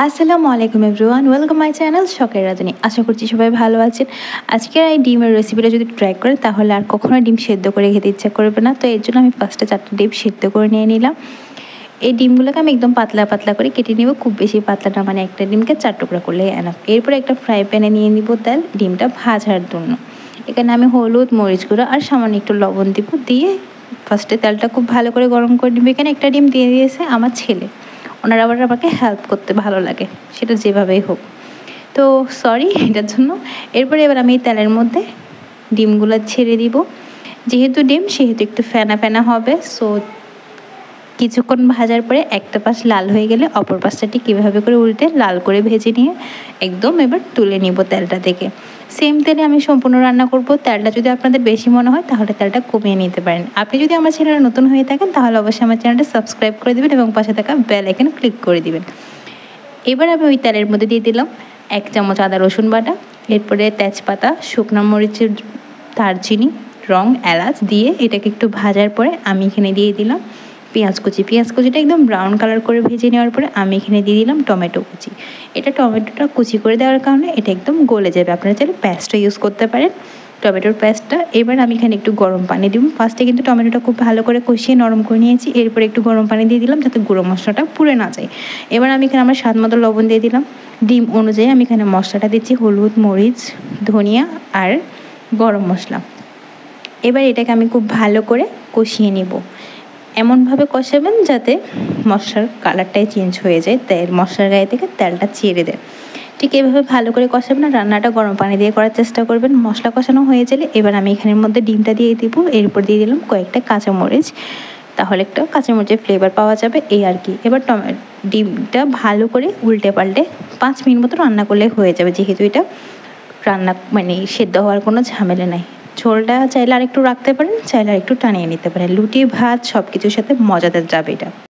আসসালামু আলাইকুম everyone, welcome my channel শখের রাঁধুনি। আশা করছি সবাই ভালো আছেন। আজকের এই ডিমের রেসিপিটা যদি ট্রাই করেন তাহলে আর কখনো ডিম সেদ্ধ করে খেতে ইচ্ছা করবে না। তো এর জন্য আমি ফার্স্টে 4টা ডিম সেদ্ধ করে নিয়ে নিলাম। এই ডিমগুলোকে আমি একদম পাতলা পাতলা করে কেটে নিব, খুব বেশি পাতলা না, মানে একটা ডিমকে 4 টুকরা করলেই এনাফ। এরপরে একটা ফ্রাই প্যানে নিয়ে নিব তেল, ডিমটা ভাজার জন্য। এখানে আমি হলুদ, মরিচ গুঁড়ো আর সামান্য একটু লবণ দিব, দিয়ে ফার্স্টে তেলটা খুব ভালো করে গরম করে নিব। এখানে একটা ডিম দিয়ে দিয়েছে আমার ছেলে, ওনার আবার আমাকে হেল্প করতে ভালো লাগে, সেটা যেভাবেই হোক, তো সরি এটার জন্য। এবার আমি এই তেলের মধ্যে ডিমগুলো ছেড়ে দিব। যেহেতু ডিম সেহেতু একটু ফেনা ফেনা হবে। সো কিছুক্ষণ ভাজার পরে একটা পাশ লাল হয়ে গেলে অপর পাশটা ঠিক কীভাবে করে উল্টে লাল করে ভেজে নিয়ে একদম এবার তুলে নিব তেলটা থেকে। সেম তেলে আমি সম্পূর্ণ রান্না করব। তেলটা যদি আপনাদের বেশি মনে হয় তাহলে তেলটা কমিয়ে নিতে পারেন। আপনি যদি আমার চ্যানেলে নতুন হয়ে থাকেন তাহলে অবশ্যই আমার চ্যানেলটা সাবস্ক্রাইব করে দেবেন এবং পাশে থাকা বেল আইকনে ক্লিক করে দিবেন। এবার আমি ওই তেলের মধ্যে দিয়ে দিলাম 1 চামচ আদা রসুন বাটা, এরপরে তেজপাতা, শুকনো মরিচের, দারচিনি, লং, এলাচ দিয়ে এটাকে একটু ভাজার পরে আমি এখানে দিয়ে দিলাম পেঁয়াজ কুচিটা একদম ব্রাউন কালার করে ভেজে নেওয়ার পরে আমি এখানে দিয়ে দিলাম টমেটো কুচি। টমেটোটা কুচি করে দেওয়ার কারণে এটা একদম গলে যাবে। আপনারা চাইলে পেস্টটা ইউজ করতে পারেন, টমেটোর পেস্টটা। এবার আমি এখানে একটু গরম পানি দিব। ফার্স্টে কিন্তু টমেটোটা খুব ভালো করে কষিয়ে নরম করে নিয়েছি, এরপরে একটু গরম পানি দিয়ে দিলাম যাতে গুঁড়ো মশলাটা পুড়ে না যায়। এবার আমি এখানে আমার স্বাদ মতো লবণ দিয়ে দিলাম। ডিম অনুযায়ী আমি এখানে মশলাটা দিচ্ছি, হলুদ, মরিচ, ধনিয়া আর গরম মশলা। এবার এটাকে আমি খুব ভালো করে কষিয়ে নিব। এমনভাবে কষাবেন যাতে মশলার কালারটাই চেঞ্জ হয়ে যায়, তেল মশলার গায়ে থেকে তেলটা ছেড়ে দেয়। ঠিক এভাবে ভালো করে কষাবেন। আর রান্নাটা গরম পানি দিয়ে করার চেষ্টা করবেন। মশলা কষানো হয়ে গেলে এবার আমি এখানের মধ্যে ডিমটা দিয়ে দিব, এরপর দিয়ে দিলাম কয়েকটা কাঁচামরিচ, তাহলে একটা কাঁচামরিচের ফ্লেভার পাওয়া যাবে, এই আর কি। এবার ডিমটা ভালো করে উল্টে পাল্টে 5 মিনিট মতো রান্না করলে হয়ে যাবে, যেহেতু এটা রান্না মানে সেদ্ধ হওয়ার কোনো ঝামেলা নাই। ঝোলটা চাইলে আরেকটু রাখতে পারেন, চাইলে আরেকটু টানিয়ে নিতে পারেন। লুটি, ভাত সব কিছুর সাথে মজাদার যাবে এটা।